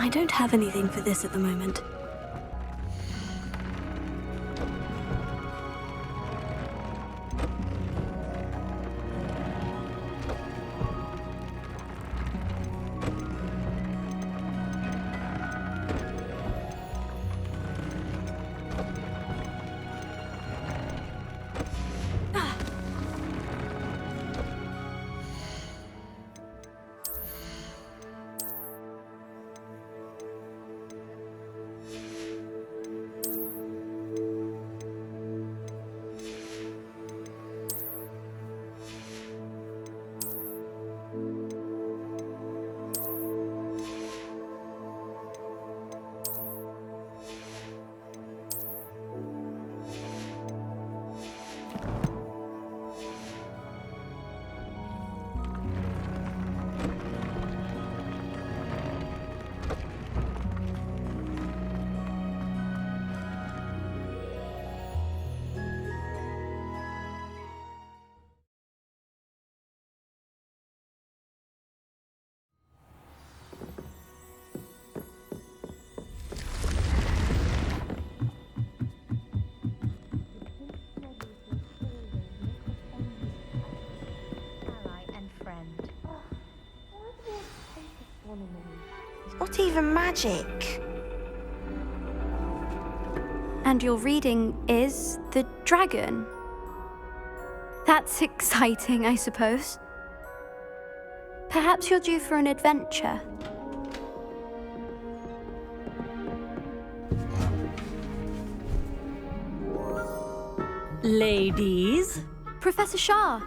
I don't have anything for this at the moment. Not even magic. And your reading is the dragon. That's exciting, I suppose. Perhaps you're due for an adventure. Ladies, Professor Shah.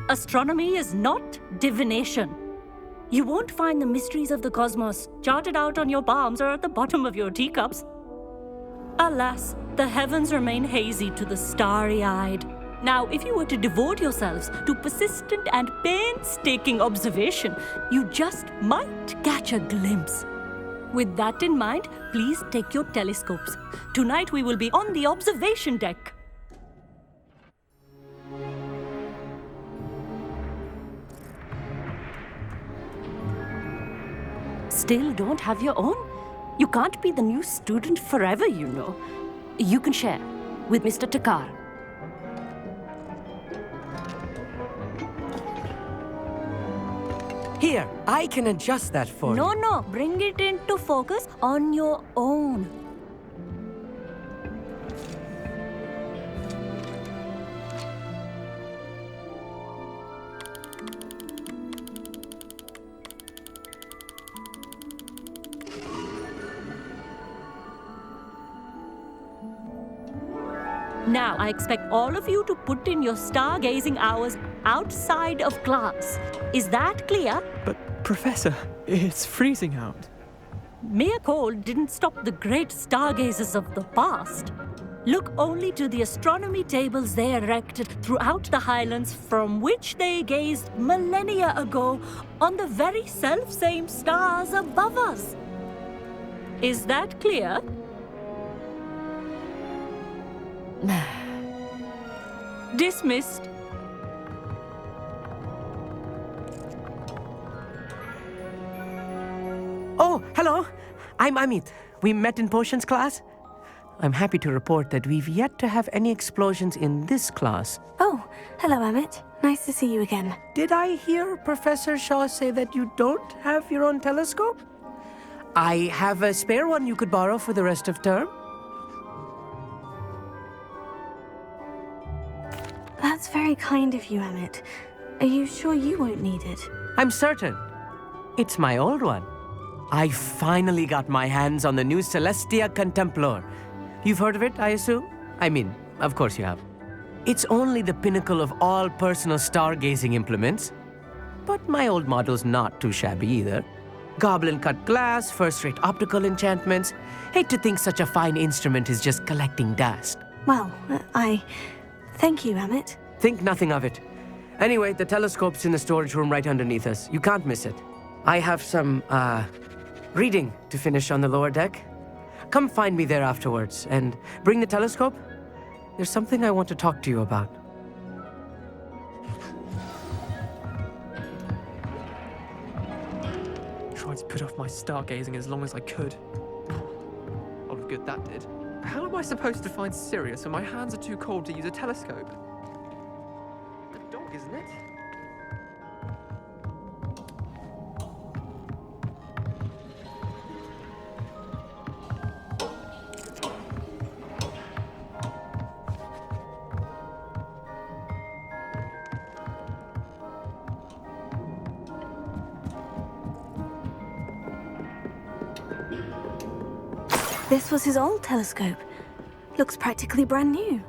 astronomy is not divination. You won't find the mysteries of the cosmos charted out on your palms or at the bottom of your teacups. Alas, the heavens remain hazy to the starry-eyed. Now, if you were to devote yourselves to persistent and painstaking observation, you just might catch a glimpse. With that in mind, please take your telescopes. Tonight we will be on the observation deck. Still don't have your own? You can't be the new student forever, you know. You can share with Mr. Takar. Here, I can adjust that for you. No, bring it into focus on your own. Now, I expect all of you to put in your stargazing hours outside of class. Is that clear? But, Professor, it's freezing out. Mere cold didn't stop the great stargazers of the past. Look only to the astronomy tables they erected throughout the highlands from which they gazed millennia ago on the very self-same stars above us. Is that clear? Dismissed. Oh, hello. I'm Amit. We met in potions class. I'm happy to report that we've yet to have any explosions in this class. Oh, hello, Amit. Nice to see you again. Did I hear Professor Shaw say that you don't have your own telescope? I have a spare one you could borrow for the rest of term. That's very kind of you, Amit. Are you sure you won't need it? I'm certain. It's my old one. I finally got my hands on the new Celestia Contemplar. You've heard of it, I assume? I mean, of course you have. It's only the pinnacle of all personal stargazing implements. But my old model's not too shabby either. Goblin-cut glass, first-rate optical enchantments. Hate to think such a fine instrument is just collecting dust. Well, thank you, Amit. Think nothing of it. Anyway, the telescope's in the storage room right underneath us. You can't miss it. I have some, reading to finish on the lower deck. Come find me there afterwards, and bring the telescope. There's something I want to talk to you about. to put off my stargazing as long as I could. A lot of good that did. How am I supposed to find Sirius when my hands are too cold to use a telescope? A dog, isn't it? This was his old telescope. Looks practically brand new.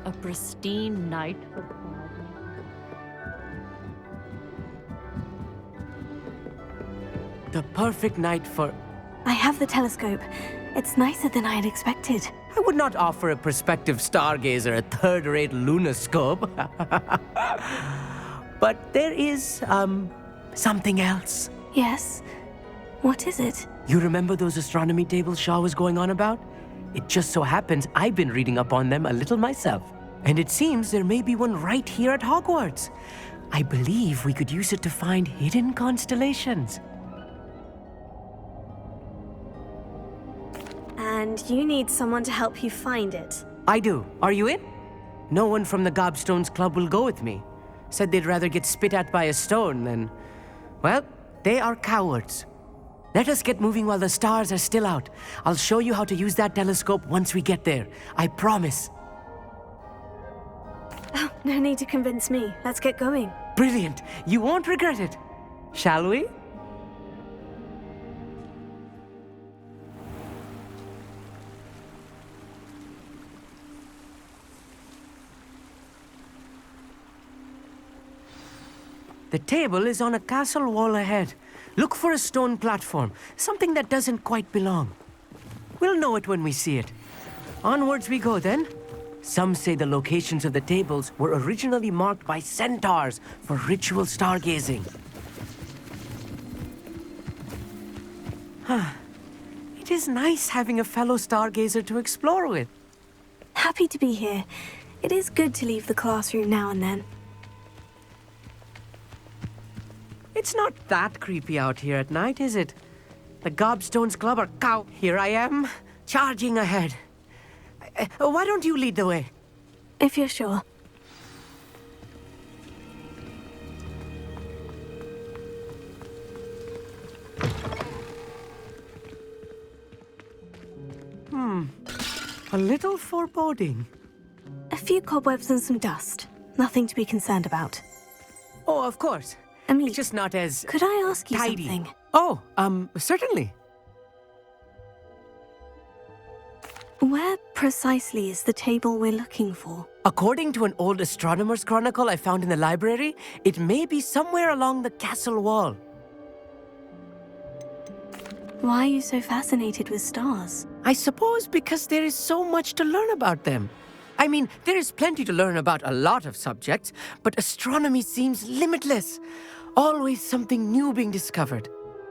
A pristine night for The perfect night for... I have the telescope. It's nicer than I had expected. I would not offer a prospective stargazer a third-rate lunoscope. But there is, something else. Yes? What is it? You remember those astronomy tables Shaw was going on about? It just so happens I've been reading up on them a little myself. And it seems there may be one right here at Hogwarts. I believe we could use it to find hidden constellations. And you need someone to help you find it. I do. Are you in? No one from the Gobstones Club will go with me. Said they'd rather get spit at by a stone than... Well, they are cowards. Let us get moving while the stars are still out. I'll show you how to use that telescope once we get there. I promise. Oh, no need to convince me. Let's get going. Brilliant. You won't regret it. Shall we? The table is on a castle wall ahead. Look for a stone platform, something that doesn't quite belong. We'll know it when we see it. Onwards we go then. Some say the locations of the tables were originally marked by centaurs for ritual stargazing. It is nice having a fellow stargazer to explore with. Happy to be here. It is good to leave the classroom now and then. It's not that creepy out here at night, is it? The Gobstones Club are cow. Here I am, charging ahead. Why don't you lead the way? If you're sure. A little foreboding. A few cobwebs and some dust. Nothing to be concerned about. Oh, of course. Emily, It's just not as could I ask you tidy. something? Oh, certainly. Where precisely is the table we're looking for? According to an old astronomer's chronicle I found in the library, it may be somewhere along the castle wall. Why are you so fascinated with stars? I suppose because there is so much to learn about them. I mean, there is plenty to learn about a lot of subjects, but astronomy seems limitless. Always something new being discovered.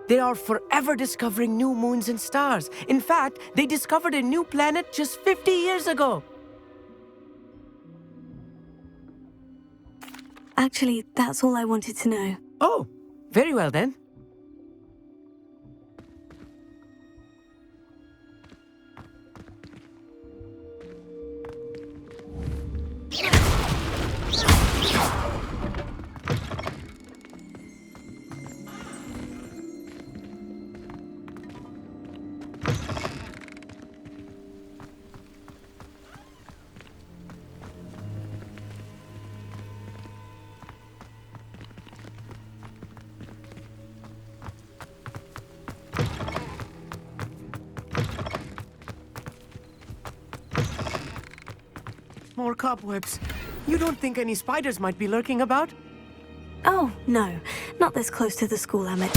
They are forever discovering new moons and stars. In fact, they discovered a new planet just 50 years ago. Actually, that's all I wanted to know. Oh, very well then. More cobwebs. You don't think any spiders might be lurking about? Oh, no. Not this close to the school, Emmett.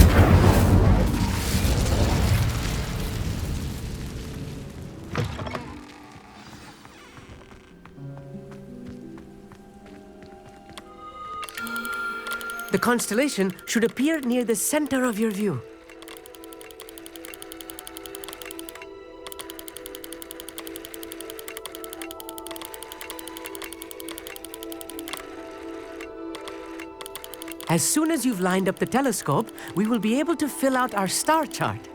The constellation should appear near the center of your view. As soon as you've lined up the telescope, we will be able to fill out our star chart.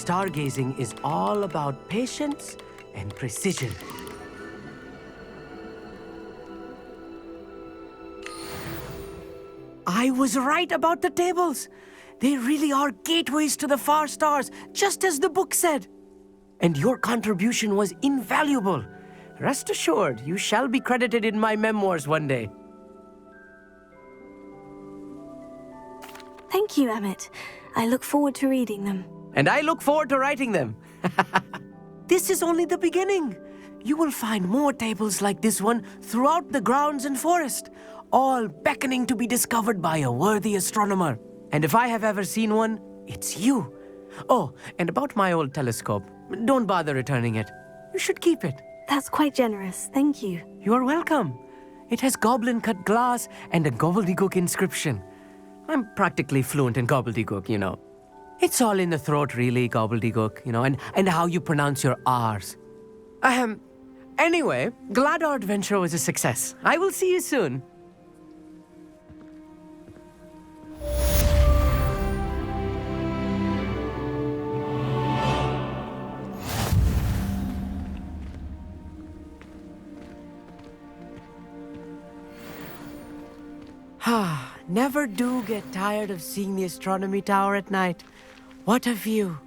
Stargazing is all about patience and precision. I was right about the tables. They really are gateways to the far stars, just as the book said. And your contribution was invaluable. Rest assured, you shall be credited in my memoirs one day. Thank you, Emmett. I look forward to reading them. And I look forward to writing them. This is only the beginning. You will find more tables like this one throughout the grounds and forest, all beckoning to be discovered by a worthy astronomer. And if I have ever seen one, it's you. Oh, and about my old telescope, don't bother returning it. You should keep it. That's quite generous. Thank you. You are welcome. It has goblin-cut glass and a gobbledygook inscription. I'm practically fluent in gobbledygook, you know. It's all in the throat, really, gobbledygook, you know, and how you pronounce your R's. Anyway, glad our adventure was a success. I will see you soon. Never do get tired of seeing the astronomy tower at night. What a view.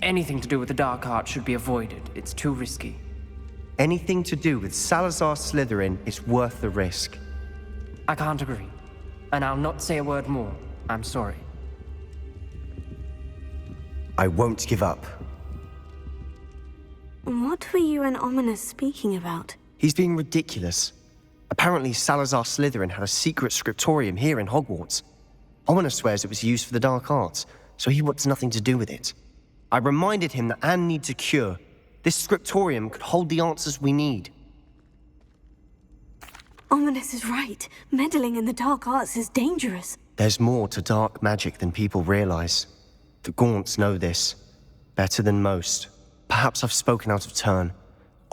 Anything to do with the dark art should be avoided. It's too risky. Anything to do with Salazar Slytherin is worth the risk. I can't agree. And I'll not say a word more. I'm sorry. I won't give up. What were you and Ominous speaking about? He's being ridiculous. Apparently, Salazar Slytherin had a secret scriptorium here in Hogwarts. Ominous swears it was used for the dark arts, so he wants nothing to do with it. I reminded him that Anne needs a cure. This scriptorium could hold the answers we need. Ominous is right. Meddling in the dark arts is dangerous. There's more to dark magic than people realize. The Gaunts know this. Better than most. Perhaps I've spoken out of turn.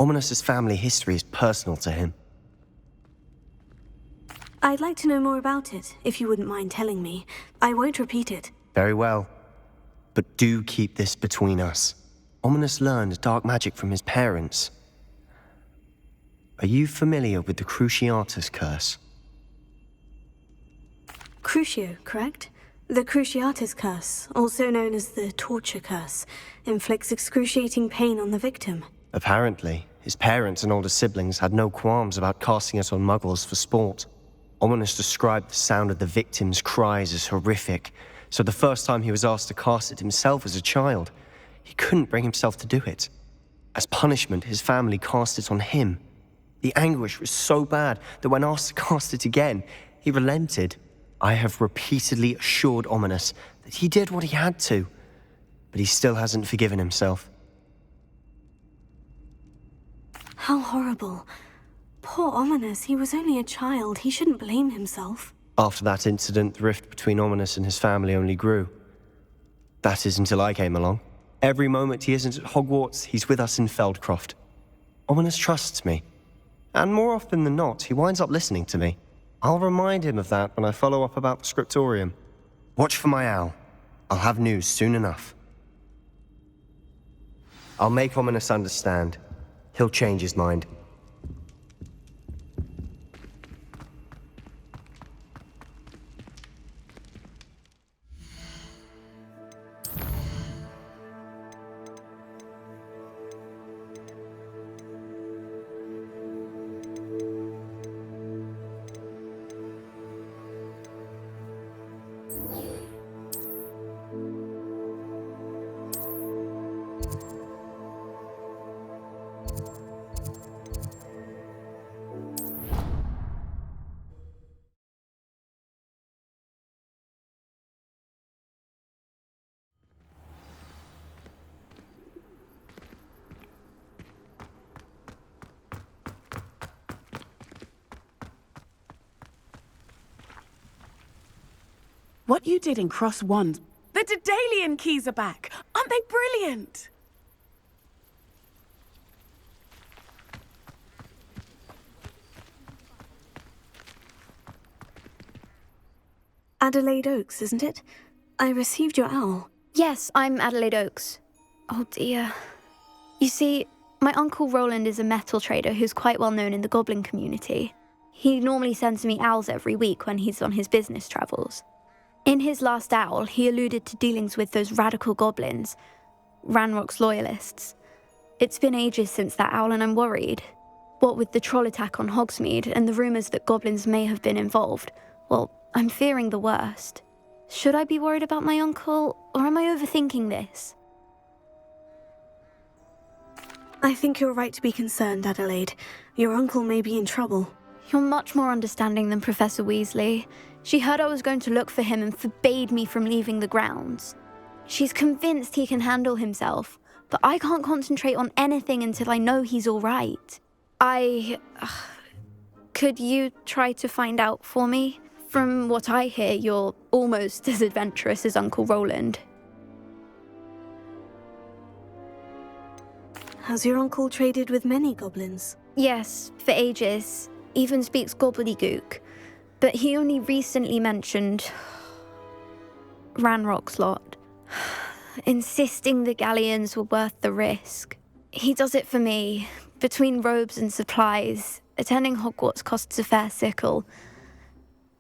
Ominous's family history is personal to him. I'd like to know more about it, if you wouldn't mind telling me. I won't repeat it. Very well. But do keep this between us. Ominous learned dark magic from his parents. Are you familiar with the Cruciatus curse? Crucio, correct? The Cruciatus curse, also known as the torture curse, inflicts excruciating pain on the victim. Apparently, his parents and older siblings had no qualms about casting it on muggles for sport. Ominous described the sound of the victim's cries as horrific, so the first time he was asked to cast it himself as a child, he couldn't bring himself to do it. As punishment, his family cast it on him. The anguish was so bad that when asked to cast it again, he relented. I have repeatedly assured Ominous that he did what he had to, but he still hasn't forgiven himself. How horrible. Poor Ominous, he was only a child. He shouldn't blame himself. After that incident, the rift between Ominous and his family only grew. That is until I came along. Every moment he isn't at Hogwarts, he's with us in Feldcroft. Ominous trusts me. And more often than not, he winds up listening to me. I'll remind him of that when I follow up about the scriptorium. Watch for my owl. I'll have news soon enough. I'll make Ominous understand. He'll change his mind. What you did in Cross 1, the Daedalian keys are back! Aren't they brilliant? Adelaide Oaks, isn't it? I received your owl. Yes, I'm Adelaide Oaks. Oh dear. You see, my Uncle Roland is a metal trader who's quite well known in the goblin community. He normally sends me owls every week when he's on his business travels. In his last owl, he alluded to dealings with those radical goblins, Ranrock's loyalists. It's been ages since that owl and I'm worried. What with the troll attack on Hogsmeade and the rumours that goblins may have been involved, well, I'm fearing the worst. Should I be worried about my uncle, or am I overthinking this? I think you're right to be concerned, Adelaide. Your uncle may be in trouble. You're much more understanding than Professor Weasley. She heard I was going to look for him and forbade me from leaving the grounds. She's convinced he can handle himself, but I can't concentrate on anything until I know he's all right. Could you try to find out for me? From what I hear, you're almost as adventurous as Uncle Roland. Has your uncle traded with many goblins? Yes, for ages. Even speaks gobbledygook. But he only recently mentioned Ranrock's lot, insisting the galleons were worth the risk. He does it for me. Between robes and supplies, attending Hogwarts costs a fair sickle.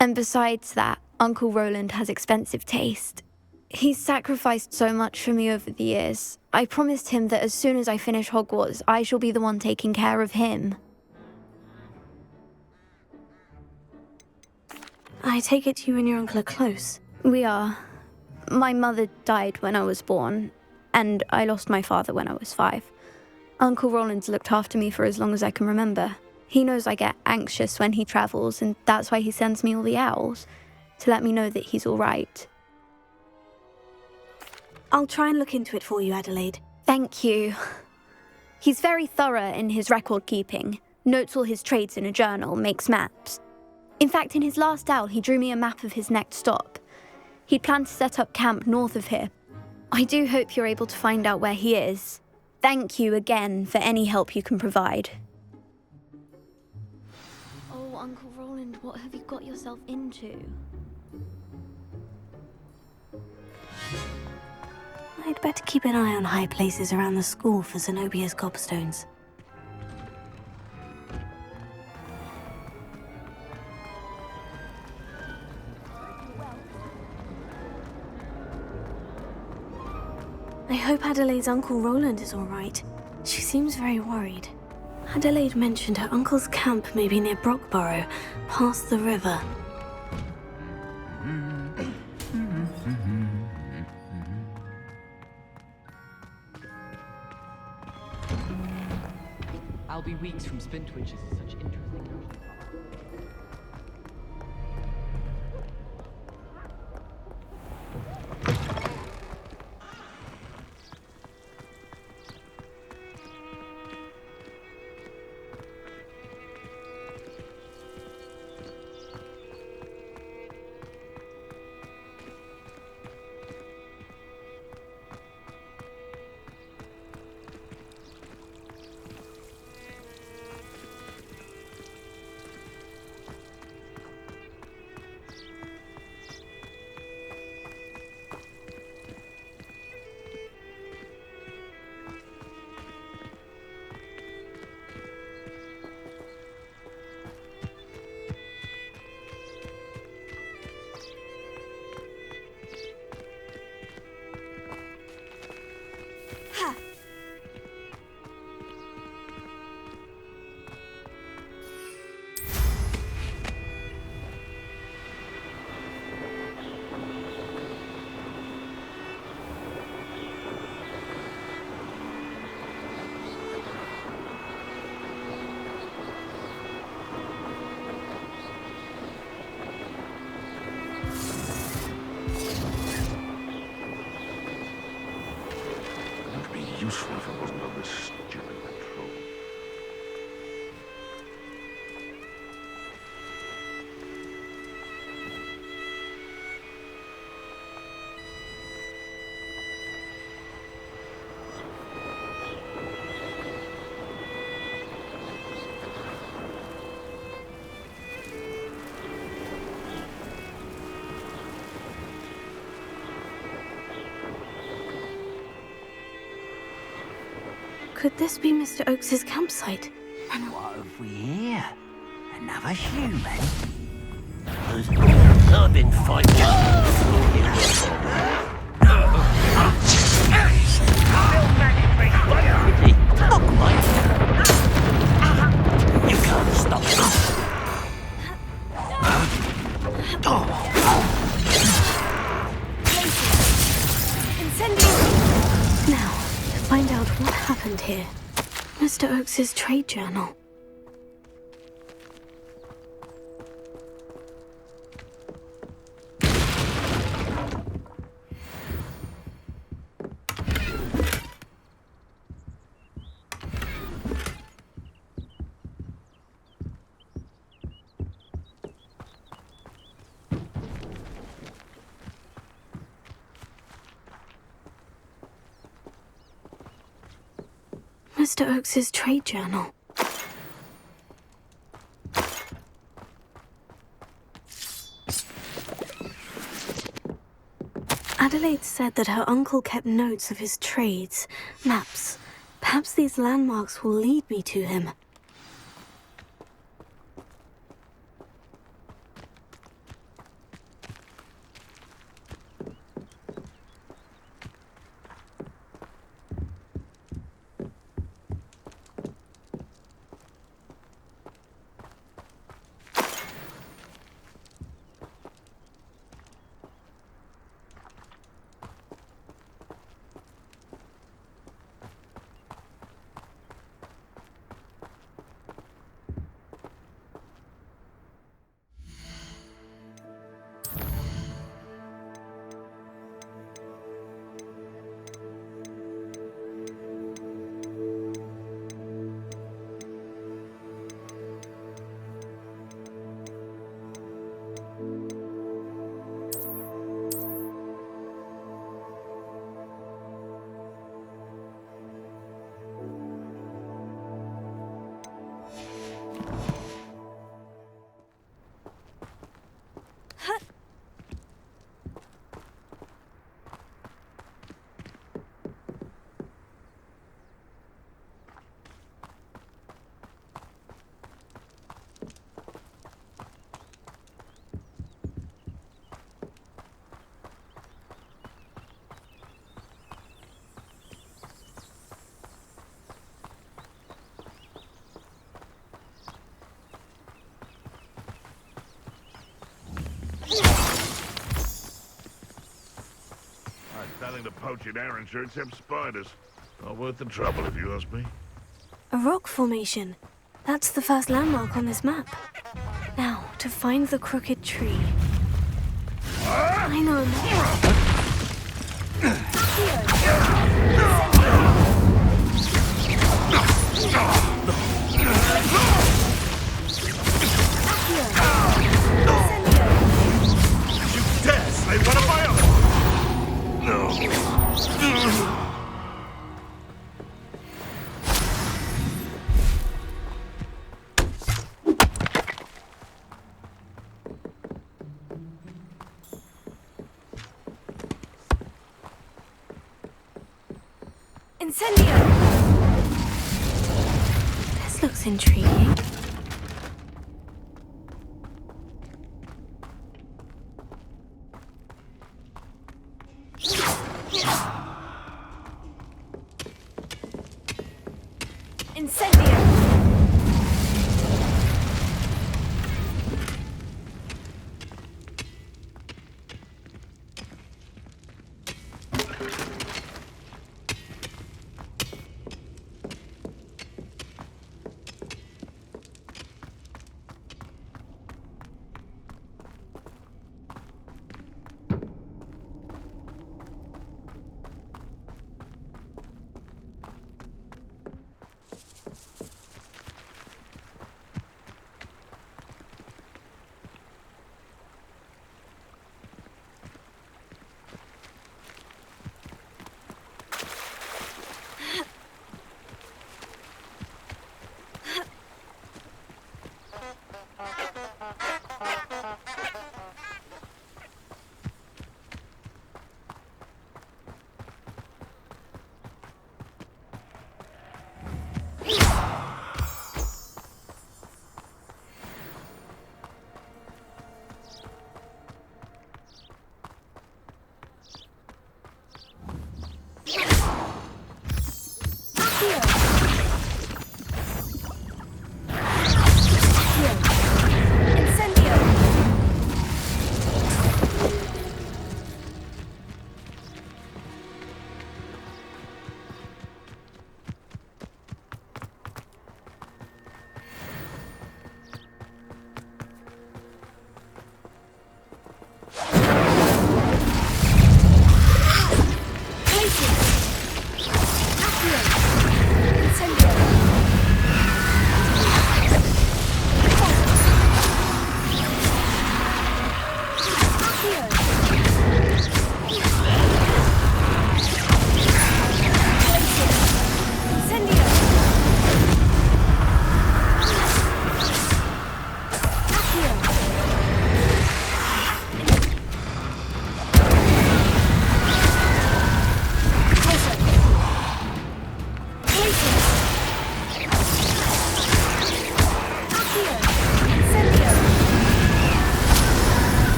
And besides that, Uncle Roland has expensive taste. He's sacrificed so much for me over the years. I promised him that as soon as I finish Hogwarts, I shall be the one taking care of him. I take it you and your uncle are close. We are. My mother died when I was born, and I lost my father when I was 5. Uncle Roland's looked after me for as long as I can remember. He knows I get anxious when he travels, and that's why he sends me all the owls, to let me know that he's all right. I'll try and look into it for you, Adelaide. Thank you. He's very thorough in his record keeping, notes all his trades in a journal, makes maps. In fact, in his last owl, he drew me a map of his next stop. He'd planned to set up camp north of here. I do hope you're able to find out where he is. Thank you again for any help you can provide. Oh, Uncle Roland, what have you got yourself into? I'd better keep an eye on high places around the school for Zenobia's gobstones. I hope Adelaide's Uncle Roland is all right. She seems very worried. Adelaide mentioned her uncle's camp may be near Brockborough, past the river. I'll be weeks from Spintwitches is such interesting. Could this be Mr. Oakes's campsite? What have we here? Another human? I've been fighting. Not quite. You can't stop us. Now, to find out what happened here. Mr. Oakes's trade journal. Mr. Oakes's trade journal. Adelaide said that her uncle kept notes of his trades, maps. Perhaps these landmarks will lead me to him. Nothing to poaching errands here except spiders. Not worth the trouble, if you ask me. A rock formation. That's the first landmark on this map. Now, to find the crooked tree. I know. You dare slay one of my own! No. Incendio! This looks intriguing.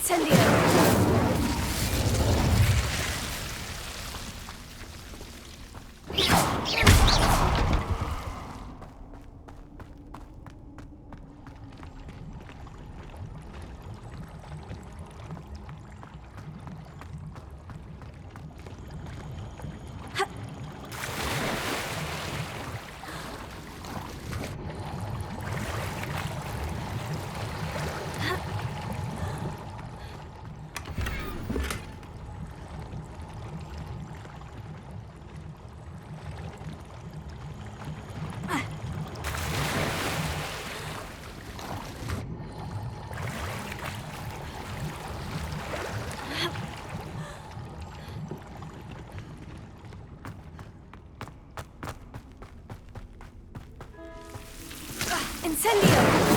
Incendio! Incendio!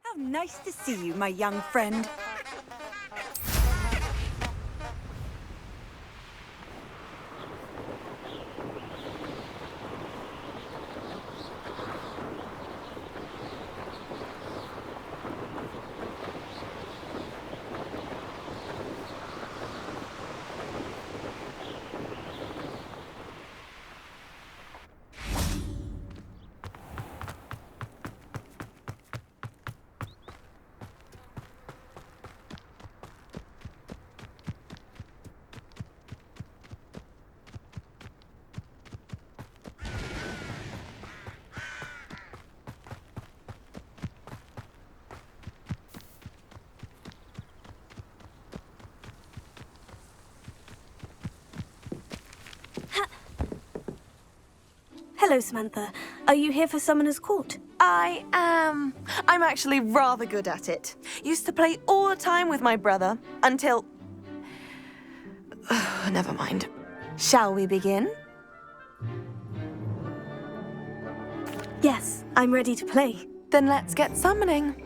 How nice to see you, my young friend. Hello, Samantha. Are you here for Summoner's Court? I am. I'm actually rather good at it. Used to play all the time with my brother until... Never mind. Shall we begin? Yes, I'm ready to play. Then let's get summoning.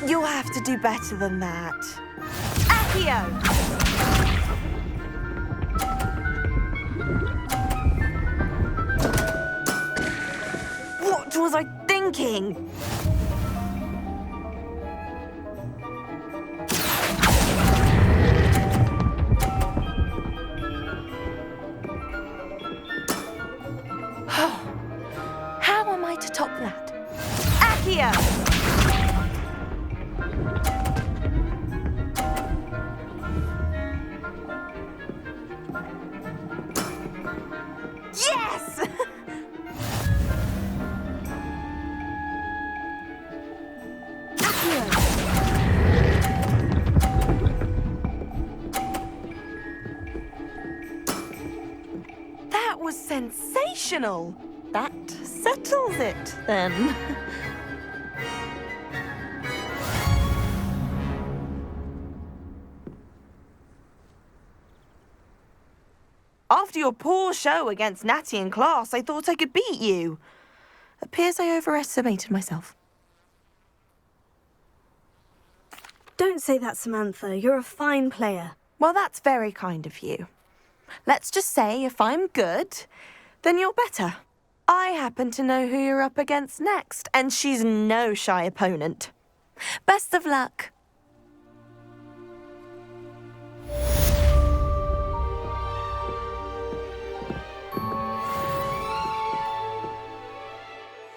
You'll have to do better than that. Accio! What was I thinking? How am I to top that? Accio! Yes! That was sensational. That settles it, then. After your poor show against Natty in class, I thought I could beat you. Appears I overestimated myself. Don't say that, Samantha. You're a fine player. Well, that's very kind of you. Let's just say if I'm good, then you're better. I happen to know who you're up against next, and she's no shy opponent. Best of luck.